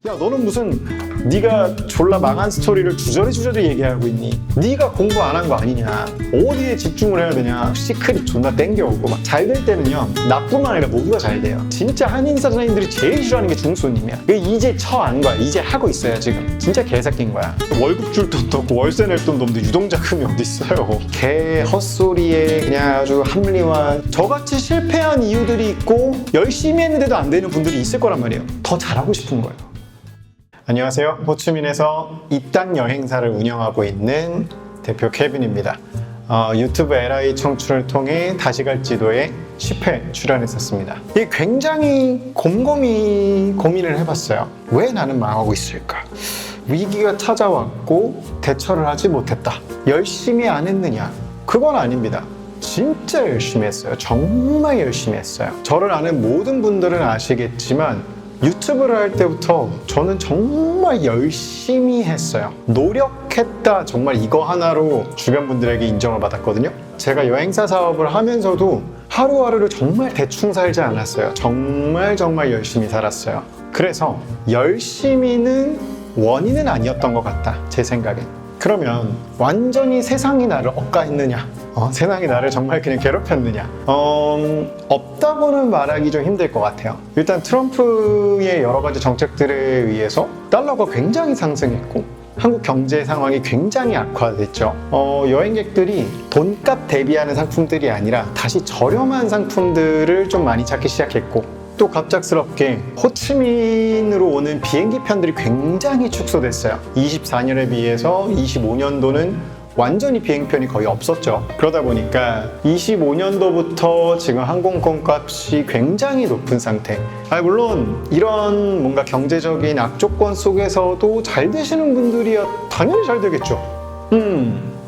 야, 너는 무슨 네가 졸라 망한 스토리를 주저리 얘기하고 있니? 네가 공부 안 한 거 아니냐? 어디에 집중을 해야 되냐? 시크릿 존나 땡겨오고 막 잘 될 때는요, 나뿐만 아니라 모두가 잘 돼요. 진짜 한인사장님들이 제일 싫어하는 게 중수님이야. 이제 처안 거야. 이제 하고 있어요 지금. 진짜 개새끼인 거야. 월급 줄 돈도 없고 월세 낼 돈도 없는데 유동자금이 어디 있어요? 개 헛소리에 그냥 아주 합리화. 저같이 실패한 이유들이 있고 열심히 했는데도 안 되는 분들이 있을 거란 말이에요. 더 잘하고 싶은 거예요. 안녕하세요. 호치민에서 이땅 여행사를 운영하고 있는 대표 케빈입니다. 유튜브 LI 청춘을 통해 다시 갈 지도에 10회 출연했었습니다. 이게 굉장히 곰곰이 고민을 해봤어요. 왜 나는 망하고 있을까? 위기가 찾아왔고 대처를 하지 못했다. 열심히 안 했느냐? 그건 아닙니다. 진짜 열심히 했어요. 정말 열심히 했어요. 저를 아는 모든 분들은 아시겠지만 유튜브를 할 때부터 저는 정말 열심히 했어요. 노력했다. 정말 이거 하나로 주변 분들에게 인정을 받았거든요. 제가 여행사 사업을 하면서도 하루하루를 정말 대충 살지 않았어요. 정말 열심히 살았어요. 그래서 열심히는 원인은 아니었던 것 같다. 제 생각엔. 그러면 완전히 세상이 나를 억까했느냐? 세상이 나를 정말 그냥 괴롭혔느냐? 없다고는 말하기 좀 힘들 것 같아요. 일단 트럼프의 여러 가지 정책들에 의해서 달러가 굉장히 상승했고 한국 경제 상황이 굉장히 악화됐죠. 여행객들이 돈값 대비하는 상품들이 아니라 다시 저렴한 상품들을 좀 많이 찾기 시작했고, 또 갑작스럽게 호치민으로 오는 비행기 편들이 굉장히 축소됐어요. 24년에 비해서 25년도는 완전히 비행편이 거의 없었죠. 그러다 보니까 25년도부터 지금 항공권 값이 굉장히 높은 상태. 물론 이런 뭔가 경제적인 악조건 속에서도 잘 되시는 분들이야 당연히 잘 되겠죠.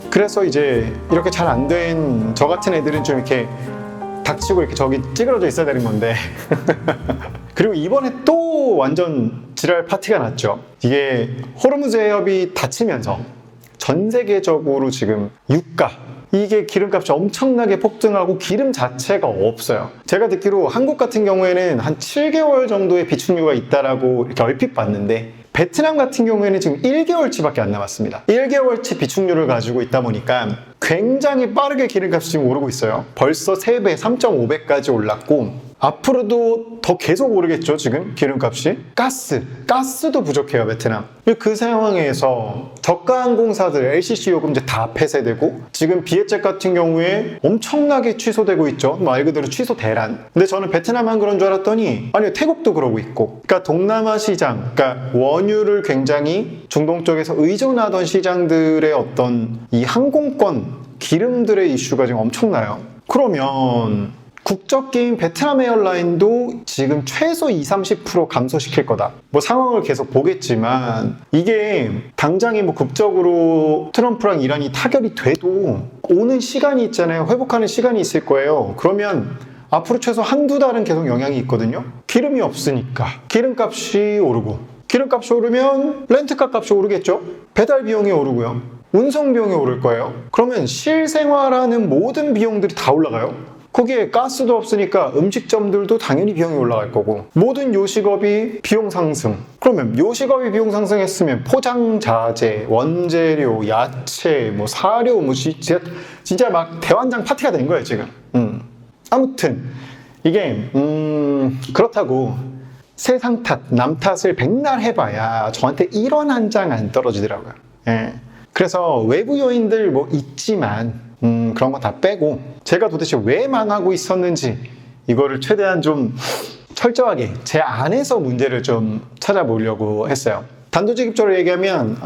그래서 이제 이렇게 잘 안 된 저 같은 애들은 좀 이렇게 닥치고 이렇게 저기 찌그러져 있어야 되는 건데 그리고 이번에 또 완전 지랄 파티가 났죠. 이게 호르무즈 해협이 닫히면서 전 세계적으로 지금 유가, 이게 기름값이 엄청나게 폭등하고 기름 자체가 없어요. 제가 듣기로 한국 같은 경우에는 한 7개월 정도의 비축유가 있다라고 이렇게 얼핏 봤는데, 베트남 같은 경우에는 지금 1개월치밖에 안 남았습니다. 1개월치 비축유를 가지고 있다 보니까 굉장히 빠르게 기름값이 지금 오르고 있어요. 벌써 3배, 3.5배까지 올랐고 앞으로도 더 계속 오르겠죠. 지금 기름값이. 가스도 부족해요. 베트남. 그 상황에서 저가 항공사들 LCC 요금제 다 폐쇄되고 지금 비에젯 같은 경우에 엄청나게 취소되고 있죠. 말 그대로 취소 대란. 근데 저는 베트남만 그런 줄 알았더니 아니요, 태국도 그러고 있고. 그러니까 동남아 시장, 그러니까 원유를 굉장히 중동 쪽에서 의존하던 시장들의 어떤 이 항공권 기름들의 이슈가 지금 엄청나요. 그러면 국적기인 베트남 에어라인도 지금 최소 20-30% 감소시킬 거다. 상황을 계속 보겠지만 이게 당장에 극적으로 트럼프랑 이란이 타결이 돼도 오는 시간이 있잖아요. 회복하는 시간이 있을 거예요. 그러면 앞으로 최소 한두 달은 계속 영향이 있거든요. 기름이 없으니까 기름값이 오르고, 기름값이 오르면 렌트카 값이 오르겠죠. 배달 비용이 오르고요. 운송 비용이 오를 거예요. 그러면 실생활하는 모든 비용들이 다 올라가요. 거기에 가스도 없으니까 음식점들도 당연히 비용이 올라갈 거고, 모든 요식업이 비용 상승. 그러면 요식업이 비용 상승했으면 포장자재, 원재료, 야채, 사료, 진짜 막 대환장 파티가 된 거예요 지금. 아무튼 이게 그렇다고 세상 탓, 남 탓을 백날 해봐야 저한테 1원 한 장 안 떨어지더라고요. 예. 그래서 외부 요인들 있지만 그런 거 다 빼고 제가 도대체 왜 망하고 있었는지 이거를 최대한 좀 철저하게 제 안에서 문제를 좀 찾아보려고 했어요. 단도직입적으로 얘기하면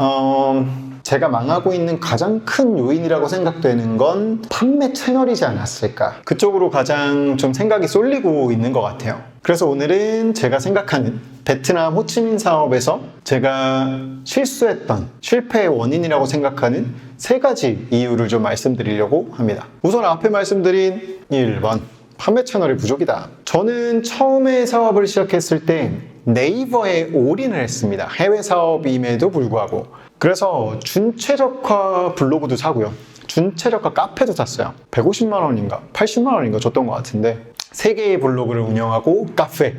제가 망하고 있는 가장 큰 요인이라고 생각되는 건 판매 채널이지 않았을까. 그쪽으로 가장 좀 생각이 쏠리고 있는 것 같아요. 그래서 오늘은 제가 생각하는 베트남 호치민 사업에서 제가 실수했던 실패의 원인이라고 생각하는 3가지 이유를 좀 말씀드리려고 합니다. 우선 앞에 말씀드린 1번, 판매 채널의 부족이다. 저는 처음에 사업을 시작했을 때 네이버에 올인을 했습니다. 해외 사업임에도 불구하고. 그래서 준최적화 블로그도 사고요. 준최적화 카페도 샀어요. 150만 원인가 80만 원인가 줬던 것 같은데 3개의 블로그를 운영하고 카페,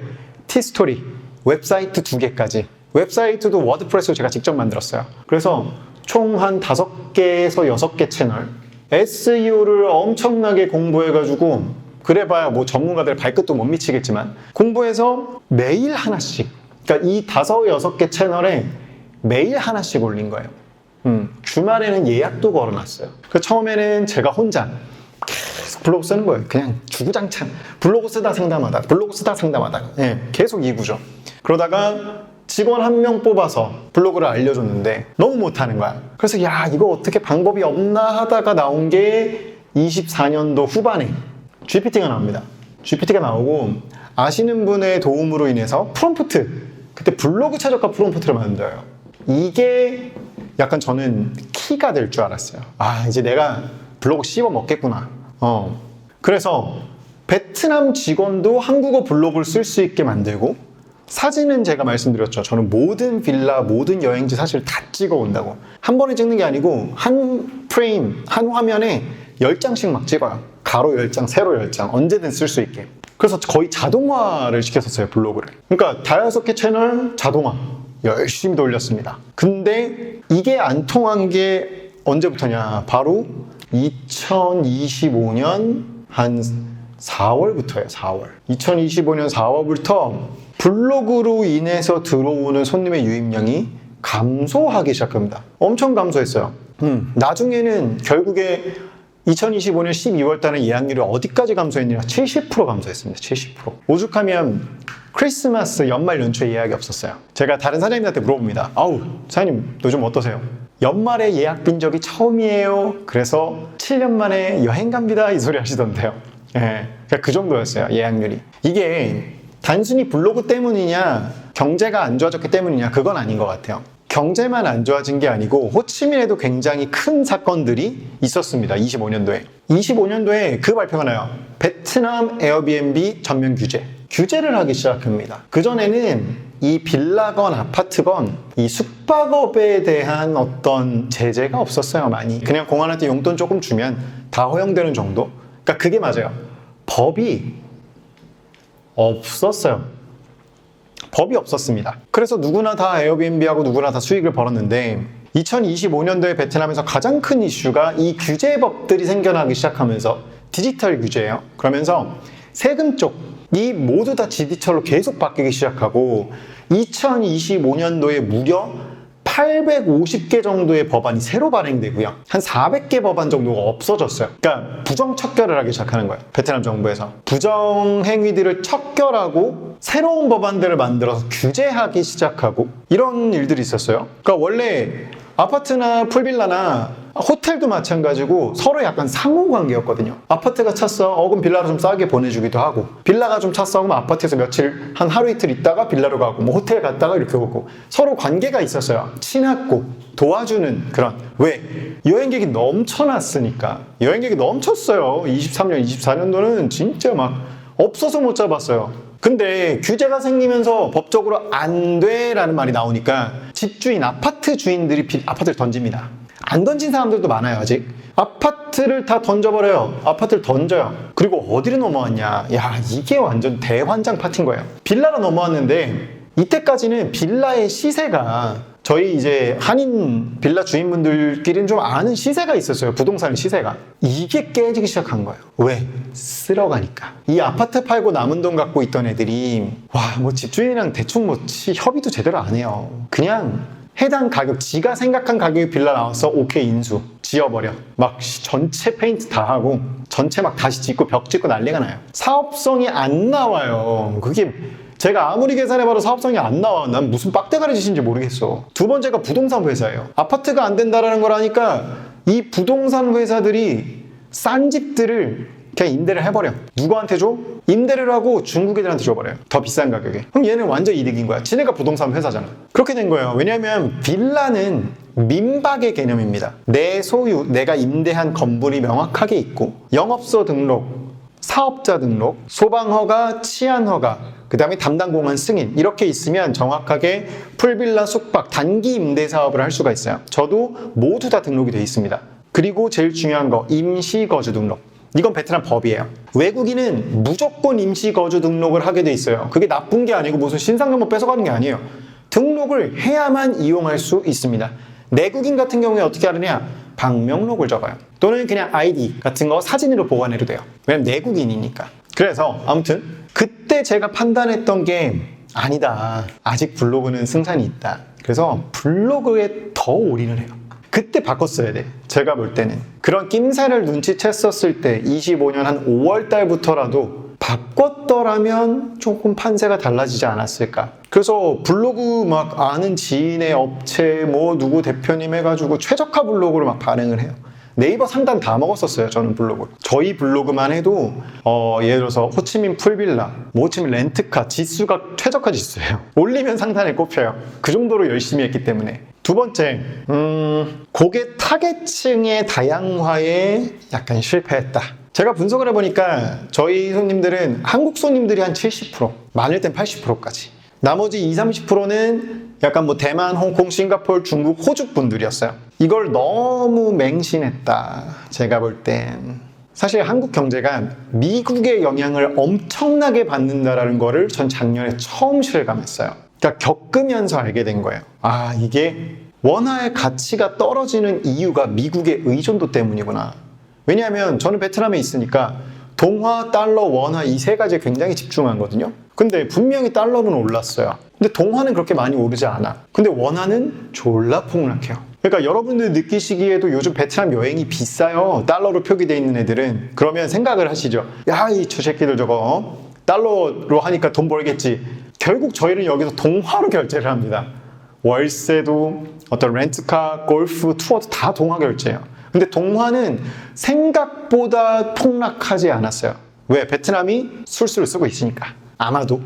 티스토리, 웹사이트 2개까지 웹사이트도 워드프레스로 제가 직접 만들었어요. 그래서 총 한 5개에서 6개 채널 SEO를 엄청나게 공부해가지고 그래봐야 뭐 전문가들 발끝도 못 미치겠지만 공부해서 매일 하나씩, 그러니까 이 5, 6개 채널에 매일 하나씩 올린 거예요. 주말에는 예약도 걸어놨어요. 그 처음에는 제가 혼자 계속 블로그 쓰는 거예요. 그냥 주구장창 블로그 쓰다 상담하다, 블로그 쓰다 상담하다. 예, 계속 이 구조. 그러다가 직원 1명 뽑아서 블로그를 알려줬는데 너무 못하는 거야. 그래서 야, 이거 어떻게 방법이 없나 하다가 나온 게 24년도 후반에 GPT가 나옵니다. GPT가 나오고 아시는 분의 도움으로 인해서 프롬프트, 그때 블로그 최저가 프롬프트를 만들어요. 이게 약간 저는 키가 될 줄 알았어요. 아, 이제 내가 블로그 씹어 먹겠구나. 그래서 베트남 직원도 한국어 블로그를 쓸 수 있게 만들고, 사진은 제가 말씀드렸죠. 저는 모든 빌라, 모든 여행지 사실 다 찍어 온다고. 한 번에 찍는 게 아니고 한 프레임, 한 화면에 10장씩 막 찍어요. 가로 10장, 세로 10장, 언제든 쓸 수 있게. 그래서 거의 자동화를 시켰었어요, 블로그를. 그러니까 5개 채널 자동화 열심히 돌렸습니다. 근데 이게 안 통한 게 언제부터냐? 바로 2025년 한 4월부터예요. 4월. 2025년 4월부터 블로그로 인해서 들어오는 손님의 유입량이 감소하기 시작합니다. 엄청 감소했어요. 나중에는 결국에 2025년 12월 달에 예약률이 어디까지 감소했느냐? 70% 감소했습니다. 70%. 오죽하면 크리스마스 연말 연초에 예약이 없었어요. 제가 다른 사장님한테 물어봅니다. 아우, 사장님 요즘 어떠세요? 연말에 예약 빈 적이 처음이에요. 그래서 7년 만에 여행 갑니다. 이 소리 하시던데요. 예, 그러니까 그 정도였어요, 예약률이. 이게 단순히 블로그 때문이냐, 경제가 안 좋아졌기 때문이냐, 그건 아닌 것 같아요. 경제만 안 좋아진 게 아니고 호치민에도 굉장히 큰 사건들이 있었습니다. 25년도에 그 발표가 나요. 베트남 에어비앤비 전면 규제를 하기 시작합니다. 그전에는 이 빌라건 아파트건 이 숙박업에 대한 어떤 제재가 없었어요. 많이 그냥 공안한테 용돈 조금 주면 다 허용되는 정도. 그러니까 그게 맞아요. 법이 없었어요. 법이 없었습니다. 그래서 누구나 다 에어비앤비하고 누구나 다 수익을 벌었는데 2025년도에 베트남에서 가장 큰 이슈가 이 규제법들이 생겨나기 시작하면서 디지털 규제예요. 그러면서 세금 쪽이 모두 다 디지털로 계속 바뀌기 시작하고 2025년도에 무려 850개 정도의 법안이 새로 발행되고요. 한 400개 법안 정도가 없어졌어요. 그러니까 부정 척결을 하기 시작하는 거예요. 베트남 정부에서. 부정 행위들을 척결하고 새로운 법안들을 만들어서 규제하기 시작하고 이런 일들이 있었어요. 그러니까 원래 아파트나 풀빌라나 호텔도 마찬가지고 서로 약간 상호관계였거든요. 아파트가 찼어. 그럼 빌라로 좀 싸게 보내주기도 하고, 빌라가 좀 찼어. 그럼 아파트에서 며칠, 한 하루 이틀 있다가 빌라로 가고, 뭐 호텔 갔다가 이렇게 오고, 서로 관계가 있었어요. 친했고 도와주는 그런. 왜? 여행객이 넘쳐났으니까. 여행객이 넘쳤어요. 23년, 24년도는 진짜 막 없어서 못 잡았어요. 근데 규제가 생기면서 법적으로 안 돼라는 말이 나오니까 집주인, 아파트 주인들이 아파트를 던집니다. 안 던진 사람들도 많아요. 아직 아파트를 다 던져버려요. 아파트를 던져요. 그리고 어디로 넘어왔냐? 야, 이게 완전 대환장 파티인 거예요. 빌라로 넘어왔는데 이때까지는 빌라의 시세가 저희 이제 한인 빌라 주인분들끼리는 좀 아는 시세가 있었어요. 부동산의 시세가. 이게 깨지기 시작한 거예요. 왜? 쓸어가니까. 이 아파트 팔고 남은 돈 갖고 있던 애들이 와, 뭐 집주인이랑 대충 뭐 협의도 제대로 안 해요. 그냥 해당 가격, 지가 생각한 가격의 빌라 나와서 오케이 인수 지어버려. 막 전체 페인트 다 하고 전체 막 다시 짓고 벽 짓고 난리가 나요. 사업성이 안 나와요. 그게 제가 아무리 계산해봐도 사업성이 안 나와. 난 무슨 빡대가리 짓인지 모르겠어. 두 번째가 부동산 회사예요. 아파트가 안 된다라는 걸 하니까 이 부동산 회사들이 싼 집들을 그냥 임대를 해버려. 누구한테 줘? 임대를 하고 중국 애들한테 줘버려요. 더 비싼 가격에. 그럼 얘는 완전 이득인 거야. 지네가 부동산 회사잖아. 그렇게 된 거예요. 왜냐하면 빌라는 민박의 개념입니다. 내 소유, 내가 임대한 건물이 명확하게 있고 영업소 등록, 사업자 등록, 소방허가, 치안허가, 그 다음에 담당 공안 승인 이렇게 있으면 정확하게 풀빌라 숙박 단기 임대 사업을 할 수가 있어요. 저도 모두 다 등록이 돼 있습니다. 그리고 제일 중요한 거 임시거주 등록. 이건 베트남 법이에요. 외국인은 무조건 임시거주 등록을 하게 돼 있어요. 그게 나쁜 게 아니고 무슨 신상정보 뺏어가는 게 아니에요. 등록을 해야만 이용할 수 있습니다. 내국인 같은 경우에 어떻게 하느냐? 방명록을 적어요. 또는 그냥 아이디 같은 거 사진으로 보관해도 돼요. 왜냐면 내국인이니까. 그래서 아무튼 그때 제가 판단했던 게 아니다. 아직 블로그는 승산이 있다. 그래서 블로그에 더 올인을 해요. 그때 바꿨어야 돼. 제가 볼 때는. 그런 낌새를 눈치챘었을 때 25년 한 5월 달부터라도 바꿨더라면 조금 판세가 달라지지 않았을까. 그래서 블로그 막 아는 지인의 업체 뭐 누구 대표님 해가지고 최저가 블로그로 막 반응을 해요. 네이버 상단 다 먹었었어요. 저는 블로그. 저희 블로그만 해도 예를 들어서 호치민 풀빌라, 뭐 호치민 렌트카 지수가 최저가 지수예요. 올리면 상단에 꼽혀요. 그 정도로 열심히 했기 때문에. 두 번째, 고객 타겟층의 다양화에 약간 실패했다. 제가 분석을 해보니까 저희 손님들은 한국 손님들이 한 70%, 많을 땐 80%까지. 나머지 20-30%는 약간 뭐 대만, 홍콩, 싱가포르, 중국, 호주 분들이었어요. 이걸 너무 맹신했다. 제가 볼 땐. 사실 한국 경제가 미국의 영향을 엄청나게 받는다라는 거를 전 작년에 처음 실감했어요. 그러니까 겪으면서 알게 된 거예요. 아, 이게 원화의 가치가 떨어지는 이유가 미국의 의존도 때문이구나. 왜냐하면 저는 베트남에 있으니까 동화, 달러, 원화 이 세 가지에 굉장히 집중하거든요. 근데 분명히 달러는 올랐어요. 근데 동화는 그렇게 많이 오르지 않아. 근데 원화는 졸라 폭락해요. 그러니까 여러분들 느끼시기에도 요즘 베트남 여행이 비싸요. 달러로 표기되어 있는 애들은. 그러면 생각을 하시죠. 야, 이 저 새끼들 저거 달러로 하니까 돈 벌겠지. 결국 저희는 여기서 동화로 결제를 합니다. 월세도 어떤 렌트카, 골프, 투어도 다 동화 결제예요. 근데 동화는 생각보다 폭락하지 않았어요. 왜? 베트남이 술수를 쓰고 있으니까. 아마도.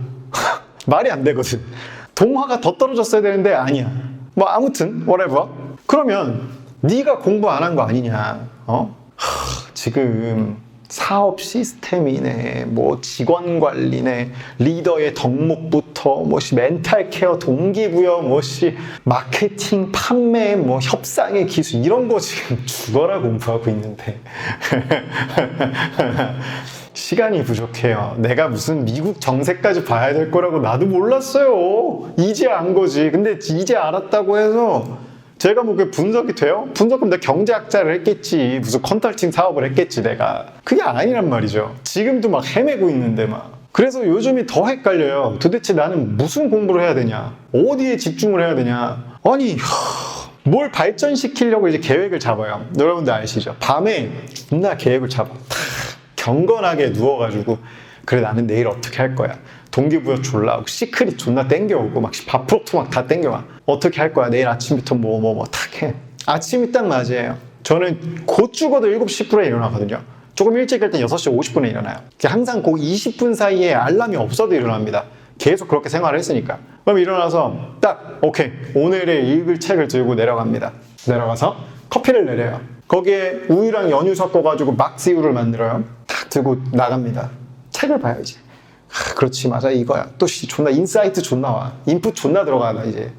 말이 안 되거든. 동화가 더 떨어졌어야 되는데 아니야. 뭐 아무튼 whatever. 그러면 네가 공부 안 한 거 아니냐. 지금 사업 시스템이네, 뭐 직원 관리네, 리더의 덕목부터 뭐시 멘탈 케어, 동기부여, 뭐시 마케팅, 판매, 뭐 협상의 기술 이런 거 지금 죽어라 공부하고 있는데 시간이 부족해요. 내가 무슨 미국 정세까지 봐야 될 거라고 나도 몰랐어요. 이제 안 거지. 근데 이제 알았다고 해서 제가 뭐 그게 분석이 돼요? 분석하면 내가 경제학자를 했겠지. 무슨 컨설팅 사업을 했겠지 내가. 그게 아니란 말이죠. 지금도 막 헤매고 있는데 막. 그래서 요즘이 더 헷갈려요. 도대체 나는 무슨 공부를 해야 되냐? 어디에 집중을 해야 되냐? 아니 뭘 발전시키려고 이제 계획을 잡아요. 여러분들 아시죠? 밤에 존나 계획을 잡아. 경건하게 누워가지고 그래 나는 내일 어떻게 할 거야. 동기부여 졸라 하고 시크릿 존나 땡겨오고 막 밥프로토 막 다 땡겨와. 어떻게 할 거야. 내일 아침부터 뭐 탁 해. 아침이 딱 맞이에요. 저는 곧 죽어도 7시 10분에 일어나거든요. 조금 일찍 할 땐 6시 50분에 일어나요. 항상 그 20분 사이에 알람이 없어도 일어납니다. 계속 그렇게 생활을 했으니까. 그럼 일어나서 딱 오케이 오늘의 읽을 책을 들고 내려갑니다. 내려가서 커피를 내려요. 거기에 우유랑 연유 섞어가지고 막새우를 만들어요. 딱 들고 나갑니다. 책을 봐야지. 그렇지 맞아 이거야. 또 존나 인사이트 존나 와. 인풋 존나 들어가다 이제.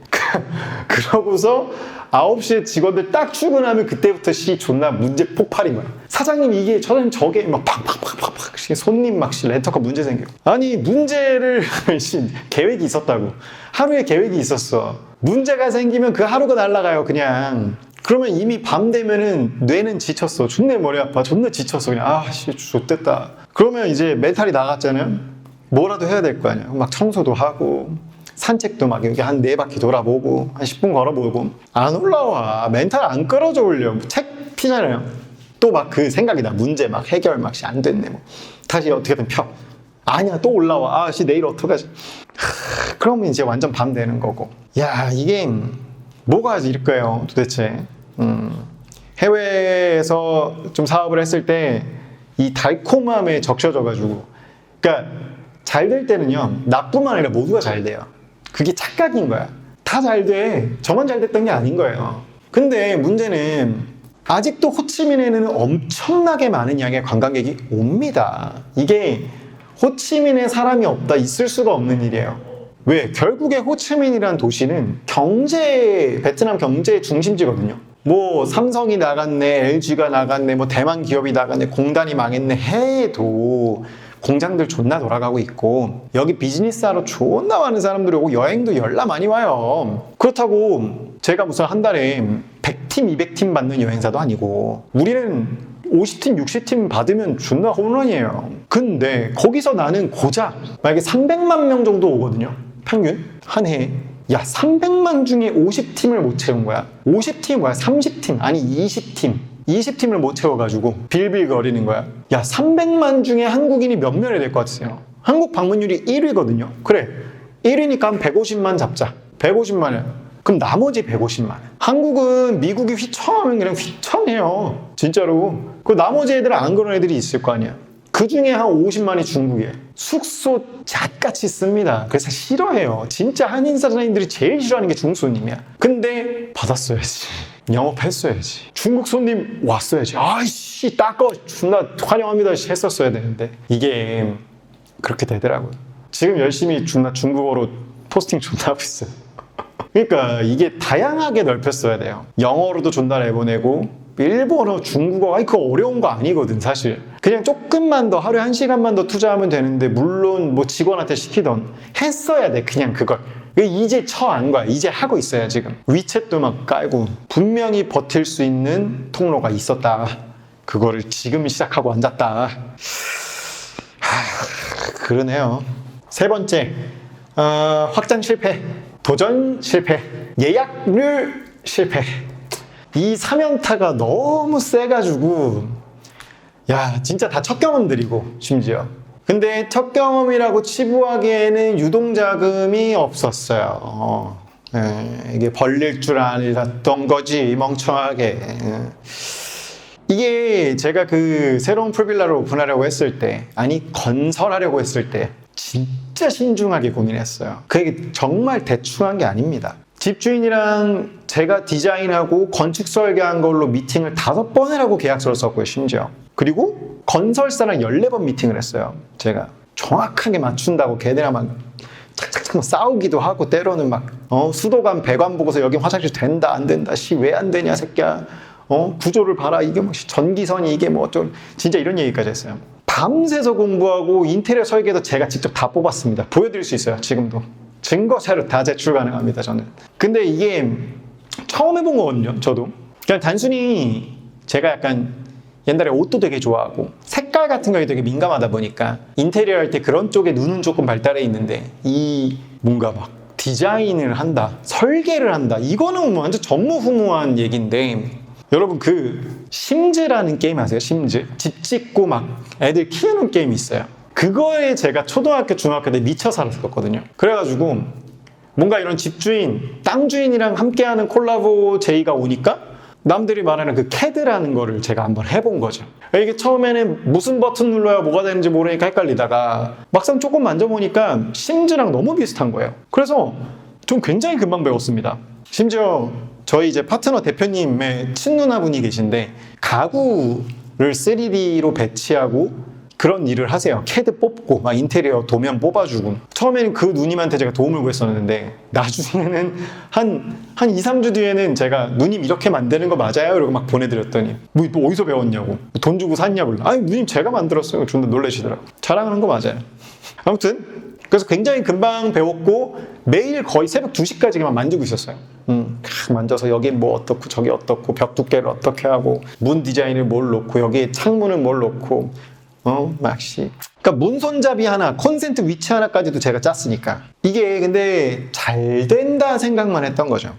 그러고서 9시에 직원들 딱 출근하면 그때부터 존나 문제 폭발인 거야. 사장님 이게 저게 막 팍팍팍팍 손님 막 렌터카 문제 생겨. 아니 문제를 계획이 있었다고. 하루에 계획이 있었어. 문제가 생기면 그 하루가 날아가요 그냥. 그러면 이미 밤 되면은 뇌는 지쳤어. 존나 머리 아파. 존나 지쳤어. 그냥 좋댔다. 그러면 이제 멘탈이 나갔잖아요. 뭐라도 해야 될 거 아니야. 막 청소도 하고 산책도 막 여기 한 4바퀴 돌아보고 한 10분 걸어보고 안 올라와. 멘탈 안 끌어져 올려. 책 피잖아요. 또 막 그 생각이 나. 문제 막 해결 막 안 됐네. 뭐 다시 어떻게든 펴. 아니야 또 올라와. 내일 어떡하지. 그러면 이제 완전 밤 되는 거고. 야 이게 뭐가 이럴까요 도대체. 해외에서 좀 사업을 했을 때 이 달콤함에 적셔져가지고 그러니까 잘 될 때는요 나뿐만 아니라 모두가 잘 돼요. 그게 착각인 거야. 다 잘 돼. 저만 잘 됐던 게 아닌 거예요. 근데 문제는 아직도 호치민에는 엄청나게 많은 양의 관광객이 옵니다. 이게 호치민에 사람이 없다 있을 수가 없는 일이에요. 왜? 결국에 호치민이라는 도시는 베트남 경제의 중심지거든요. 뭐 삼성이 나갔네, LG가 나갔네, 뭐 대만 기업이 나갔네, 공단이 망했네 해도 공장들 존나 돌아가고 있고 여기 비즈니스하러 존나 많은 사람들이 오고 여행도 열나 많이 와요. 그렇다고 제가 무슨 한 달에 100팀, 200팀 받는 여행사도 아니고 우리는 50팀, 60팀 받으면 존나 홈런이에요. 근데 거기서 나는 고작 만약에 300만 명 정도 오거든요. 평균 한 해에. 야, 300만 중에 50팀을 못 채운 거야. 50팀이 뭐야? 30팀 아니 20팀 20팀을 못 채워가지고 빌빌거리는 거야. 야, 300만 중에 한국인이 몇 명이 될 것 같으세요? 한국 방문율이 1위거든요. 그래, 1위니까 한 150만 잡자. 150만이야. 그럼 나머지 150만. 한국은 미국이 휘청하면 그냥 휘청해요. 진짜로. 그 나머지 애들은 안 그런 애들이 있을 거 아니야. 그 중에 한 50만이 중국이에요. 숙소 잣같이 씁니다. 그래서 싫어해요. 진짜 한인 사장님들이 제일 싫어하는 게 중국 손님이야. 근데 받았어야지. 영업했어야지. 중국 손님 왔어야지. 아이씨, 닦어. 존나 환영합니다. 했었어야 되는데. 이게 그렇게 되더라고요. 지금 열심히 존나 중국어로 포스팅 존나 하고 있어요. 그러니까 이게 다양하게 넓혔어야 돼요. 영어로도 존나 내보내고 일본어, 중국어, 그거 어려운 거 아니거든 사실. 그냥 조금만 더 하루에 1시간만 더 투자하면 되는데 물론 뭐 직원한테 시키던 했어야 돼. 그냥 그걸. 이제 처한 거야. 이제 하고 있어요 지금. 위챗도 막 깔고 분명히 버틸 수 있는 통로가 있었다. 그거를 지금 시작하고 앉았다. 그러네요. 세 번째, 확장 실패, 도전 실패, 예약률 실패. 이 3연타가 너무 세가지고 야, 진짜 다 첫 경험들이고 심지어. 근데 첫 경험이라고 치부하기에는 유동자금이 없었어요. 이게 벌릴 줄 알았던 거지 멍청하게. 이게 제가 그 새로운 풀빌라를 오픈하려고 했을 때, 아니 건설하려고 했을 때 진짜 신중하게 고민했어요. 그게 정말 대충 한 게 아닙니다. 집주인이랑 제가 디자인하고 건축 설계한 걸로 미팅을 5번을 하고 계약서를 썼고요, 심지어. 그리고 건설사랑 14번 미팅을 했어요. 제가 정확하게 맞춘다고 걔네랑 막 착착착 싸우기도 하고 때로는 막 수도관 배관 보고서 여기 화장실 된다 안 된다 왜 안 되냐 새끼야 구조를 봐라 이게 뭐 전기선이 이게 뭐 좀 진짜 이런 얘기까지 했어요. 밤새서 공부하고 인테리어 설계도 제가 직접 다 뽑았습니다. 보여드릴 수 있어요. 지금도 증거 자료 다 제출 가능합니다. 저는. 근데 이게 처음 해본 거거든요. 저도 그냥 단순히 제가 약간 옛날에 옷도 되게 좋아하고 색깔 같은 거에 되게 민감하다 보니까 인테리어 할 때 그런 쪽에 눈은 조금 발달해 있는데 이 뭔가 막 디자인을 한다, 설계를 한다, 이거는 뭐 완전 전무후무한 얘기인데 여러분 그 심즈라는 게임 아세요? 심즈? 집 짓고 막 애들 키우는 게임이 있어요. 그거에 제가 초등학교, 중학교 때 미쳐 살았었거든요. 그래가지고 뭔가 이런 집주인, 땅 주인이랑 함께하는 콜라보 제의가 오니까 남들이 말하는 그 CAD라는 거를 제가 한번 해본 거죠. 이게 처음에는 무슨 버튼 눌러야 뭐가 되는지 모르니까 헷갈리다가 막상 조금 만져보니까 심즈랑 너무 비슷한 거예요. 그래서 좀 굉장히 금방 배웠습니다. 심지어 저희 이제 파트너 대표님의 친누나분이 계신데 가구를 3D로 배치하고 그런 일을 하세요. CAD 뽑고 막 인테리어 도면 뽑아주고. 처음에는 그 누님한테 제가 도움을 구했었는데 나중에는 한 2, 3주 뒤에는 제가 누님 이렇게 만드는 거 맞아요? 이러고 막 보내드렸더니 뭐 어디서 배웠냐고 돈 주고 샀냐고. 아니 누님 제가 만들었어요. 존나 놀라시더라고. 자랑하는 거 맞아요. 아무튼 그래서 굉장히 금방 배웠고 매일 거의 새벽 2시까지만 만지고 있었어요. 만져서 여기 뭐 어떻고 저기 어떻고 벽 두께를 어떻게 하고 문 디자인을 뭘 놓고 여기에 창문을 뭘 놓고 막시. 그러니까 문 손잡이 하나, 콘센트 위치 하나까지도 제가 짰으니까. 이게 근데 잘 된다 생각만 했던 거죠.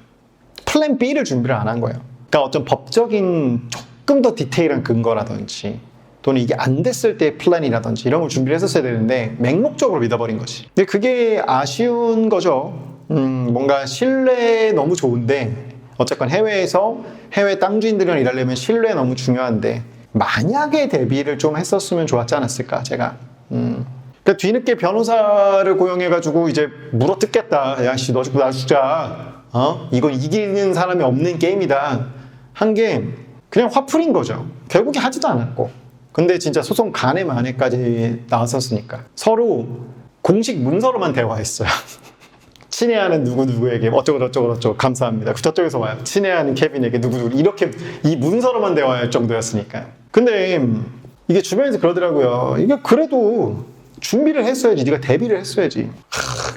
플랜 B를 준비를 안 한 거예요. 그러니까 어떤 법적인 조금 더 디테일한 근거라든지 또는 이게 안 됐을 때의 플랜이라든지 이런 걸 준비를 했었어야 되는데 맹목적으로 믿어버린 거지. 근데 그게 아쉬운 거죠. 뭔가 신뢰 너무 좋은데 어쨌건 해외에서 해외 땅 주인들이랑 일하려면 신뢰 너무 중요한데 만약에 대비를 좀 했었으면 좋았지 않았을까 제가. 그러니까 뒤늦게 변호사를 고용해가지고 이제 물어뜯겠다. 야씨 너 죽고 나 죽자. 이건 이기는 사람이 없는 게임이다. 한 게 그냥 화풀인 거죠. 결국에 하지도 않았고. 근데 진짜 소송 간에 만에까지 나왔었으니까 서로 공식 문서로만 대화했어요. 친애하는 누구누구에게 어쩌고 감사합니다. 저쪽에서 와요. 친애하는 케빈에게 누구누구 이렇게 이 문서로만 대화할 정도였으니까. 근데 이게 주변에서 그러더라고요. 이게 그래도 준비를 했어야지. 네가 대비를 했어야지.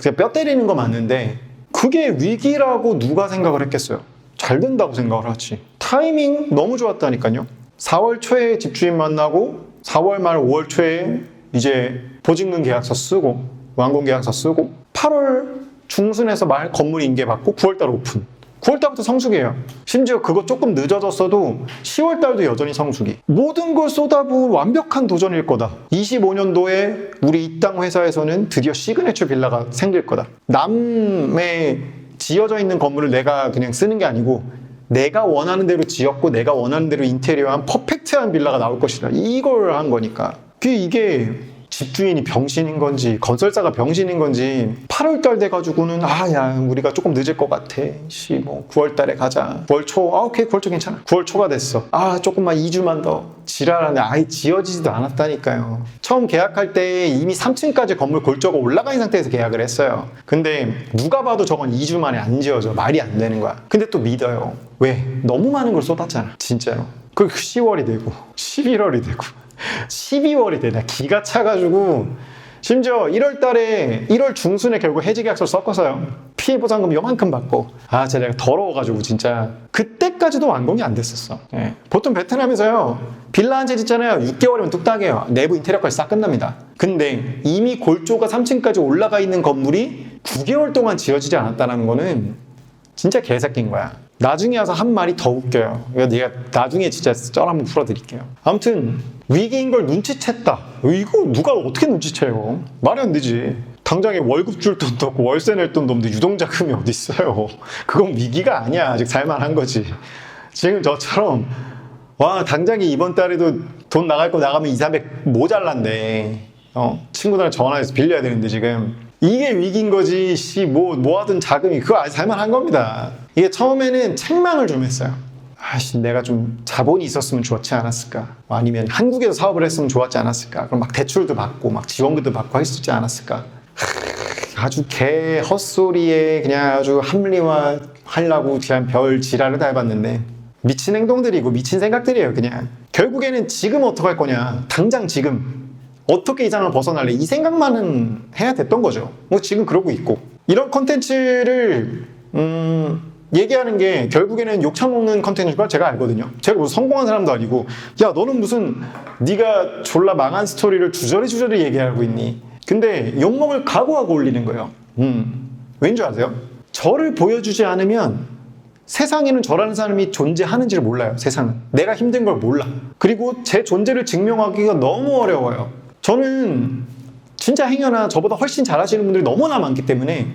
그냥 뼈 때리는 거 맞는데 그게 위기라고 누가 생각을 했겠어요? 잘 된다고 생각을 하지. 타이밍 너무 좋았다니까요. 4월 초에 집주인 만나고 4월 말 5월 초에 이제 보증금 계약서 쓰고 완공 계약서 쓰고 8월 중순에서 말 건물 인계 받고 9월달 오픈. 9월달부터 성수기예요. 심지어 그거 조금 늦어졌어도 10월달도 여전히 성수기. 모든 걸 쏟아부은 완벽한 도전일 거다. 25년도에 우리 이 땅 회사에서는 드디어 시그니처 빌라가 생길 거다. 남에 지어져 있는 건물을 내가 그냥 쓰는 게 아니고 내가 원하는 대로 지었고 내가 원하는 대로 인테리어한 퍼펙트한 빌라가 나올 것이다. 이걸 한 거니까. 이게 집주인이 병신인 건지 건설사가 병신인 건지 8월달 돼가지고는 야 우리가 조금 늦을 것 같아. 9월달에 가자. 9월 초 오케이 9월 초 괜찮아. 9월 초가 됐어. 조금만 2주만 더 지랄하네. 아예 지어지지도 않았다니까요. 처음 계약할 때 이미 3층까지 건물 골조가 올라가 있는 상태에서 계약을 했어요. 근데 누가 봐도 저건 2주 만에 안 지어져. 말이 안 되는 거야. 근데 또 믿어요. 왜? 너무 많은 걸 쏟았잖아. 진짜로. 그 10월이 되고 11월이 되고 12월이 돼. 나 기가 차가지고 심지어 1월 중순에 결국 해지 계약서를 섞어서요. 피해 보상금 요만큼 받고 제가 더러워가지고 진짜 그때까지도 완공이 안 됐었어. 보통 베트남에서요 빌라 한 채 짓잖아요. 6개월이면 뚝딱해요. 내부 인테리어까지 싹 끝납니다. 근데 이미 골조가 3층까지 올라가 있는 건물이 9개월 동안 지어지지 않았다는 거는 진짜 개새끼인 거야. 나중에 와서 한 말이 더 웃겨요. 내가 나중에 진짜 쩔 한번 풀어드릴게요. 아무튼 위기인 걸 눈치챘다. 이거 누가 어떻게 눈치채요? 말이 안 되지. 당장에 월급 줄 돈도 없고 월세 낼 돈도 없는데 유동자금이 어디 있어요? 그건 위기가 아니야. 아직 살만한 거지. 지금 저처럼 당장에 이번 달에도 돈 나갈 거 나가면 200-300 모자란데 친구들한테 전화해서 빌려야 되는데 지금 이게 위기인 거지. 모아둔 자금이 그거 아직 살만한 겁니다. 이게 처음에는 책망을 좀 했어요. 내가 좀 자본이 있었으면 좋지 않았을까? 아니면 한국에서 사업을 했으면 좋았지 않았을까? 그럼 막 대출도 받고 막 지원금도 받고 했었지 않았을까? 아주 개 헛소리에 그냥 아주 합리화하려고 그냥 별 지랄을 다 해봤는데 미친 행동들이고 미친 생각들이에요. 그냥 결국에는 지금 어떡할 거냐? 당장 지금 어떻게 이 상황을 벗어날래? 이 생각만은 해야 됐던 거죠. 지금 그러고 있고 이런 컨텐츠를 얘기하는 게 결국에는 욕처먹는 컨텐츠인 걸 제가 알거든요. 제가 무슨 성공한 사람도 아니고 너는 무슨 네가 졸라 망한 스토리를 주저리 얘기하고 있니? 근데 욕먹을 각오하고 올리는 거예요. 왠지 아세요? 저를 보여주지 않으면 세상에는 저라는 사람이 존재하는지를 몰라요. 세상은. 내가 힘든 걸 몰라. 그리고 제 존재를 증명하기가 너무 어려워요. 저는 진짜 행여나 저보다 훨씬 잘하시는 분들이 너무나 많기 때문에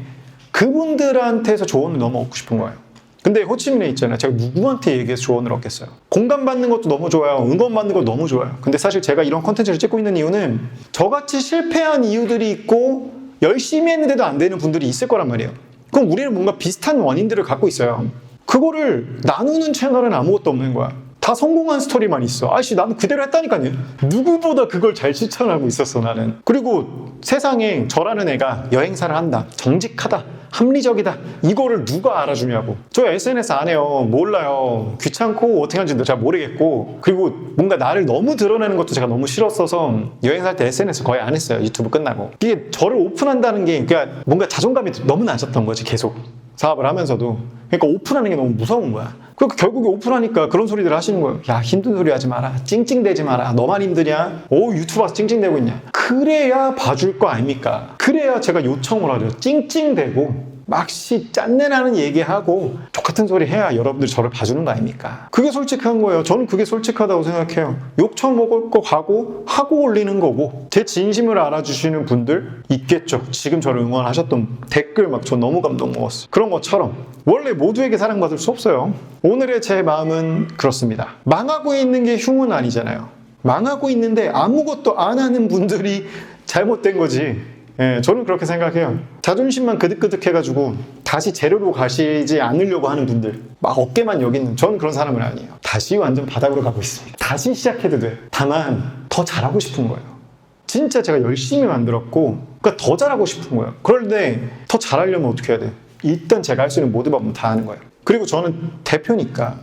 그분들한테서 조언을 너무 얻고 싶은 거예요. 근데 호치민에 있잖아요. 제가 누구한테 얘기해서 조언을 얻겠어요. 공감받는 것도 너무 좋아요. 응원받는 것도 너무 좋아요. 근데 사실 제가 이런 콘텐츠를 찍고 있는 이유는 저같이 실패한 이유들이 있고 열심히 했는데도 안 되는 분들이 있을 거란 말이에요. 그럼 우리는 뭔가 비슷한 원인들을 갖고 있어요. 그거를 나누는 채널은 아무것도 없는 거야. 다 성공한 스토리만 있어. 나는 그대로 했다니까요. 누구보다 그걸 잘 실천하고 있었어, 나는. 그리고 세상에 저라는 애가 여행사를 한다. 정직하다. 합리적이다. 이거를 누가 알아주냐고. 저 SNS 안 해요. 몰라요. 귀찮고 어떻게 하는지도 잘 모르겠고. 그리고 뭔가 나를 너무 드러내는 것도 제가 너무 싫었어서 여행사 할 때 SNS 거의 안 했어요. 유튜브 끝나고. 이게 저를 오픈한다는 게 그러니까 뭔가 자존감이 너무 낮았던 거지, 계속. 사업을 하면서도. 그러니까 오픈하는 게 너무 무서운 거야. 그러니까 결국에 오픈하니까 그런 소리들 하시는 거예요. 힘든 소리 하지 마라. 찡찡대지 마라. 너만 힘드냐? 유튜브 와서 찡찡대고 있냐? 그래야 봐줄 거 아닙니까? 그래야 제가 요청을 하죠. 찡찡대고 막시 짠내나는 얘기하고 똑같은 소리 해야 여러분들이 저를 봐주는 거 아닙니까? 그게 솔직한 거예요. 저는 그게 솔직하다고 생각해요. 욕처 먹을 거 가고 하고 올리는 거고 제 진심을 알아주시는 분들 있겠죠. 지금 저를 응원하셨던 댓글 저 너무 감동 먹었어요. 그런 것처럼 원래 모두에게 사랑받을 수 없어요. 오늘의 제 마음은 그렇습니다. 망하고 있는 게 흉은 아니잖아요. 망하고 있는데 아무것도 안 하는 분들이 잘못된 거지. 저는 그렇게 생각해요. 자존심만 그득그득해가지고 다시 제로로 가시지 않으려고 하는 분들 막 어깨만 여기 있는 저는 그런 사람은 아니에요. 다시 완전 바닥으로 가고 있습니다. 다시 시작해도 돼. 다만 더 잘하고 싶은 거예요. 진짜 제가 열심히 만들었고 그러니까 더 잘하고 싶은 거예요. 그런데 더 잘하려면 어떻게 해야 돼? 일단 제가 할 수 있는 모든 방법은 다 하는 거예요. 그리고 저는 대표니까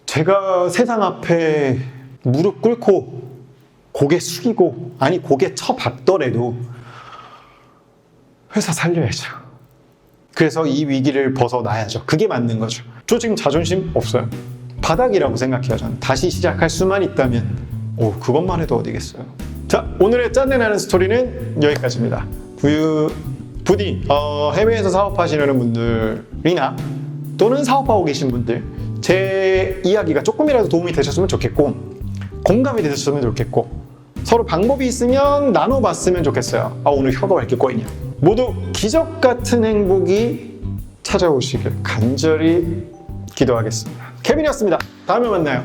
제가 세상 앞에 무릎 꿇고 고개 숙이고, 아니 고개 쳐봤더라도 회사 살려야죠. 그래서 이 위기를 벗어나야죠. 그게 맞는 거죠. 저 지금 자존심 없어요. 바닥이라고 생각해요. 저는 다시 시작할 수만 있다면 그것만 해도 어디겠어요. 자, 오늘의 짠내나는 스토리는 여기까지입니다. 부디 해외에서 사업하시는 분들이나 또는 사업하고 계신 분들, 제 이야기가 조금이라도 도움이 되셨으면 좋겠고, 공감이 되셨으면 좋겠고, 서로 방법이 있으면 나눠봤으면 좋겠어요. 오늘 혀가 왜 이렇게 꼬이냐. 모두 기적 같은 행복이 찾아오시길 간절히 기도하겠습니다. 케빈이었습니다. 다음에 만나요.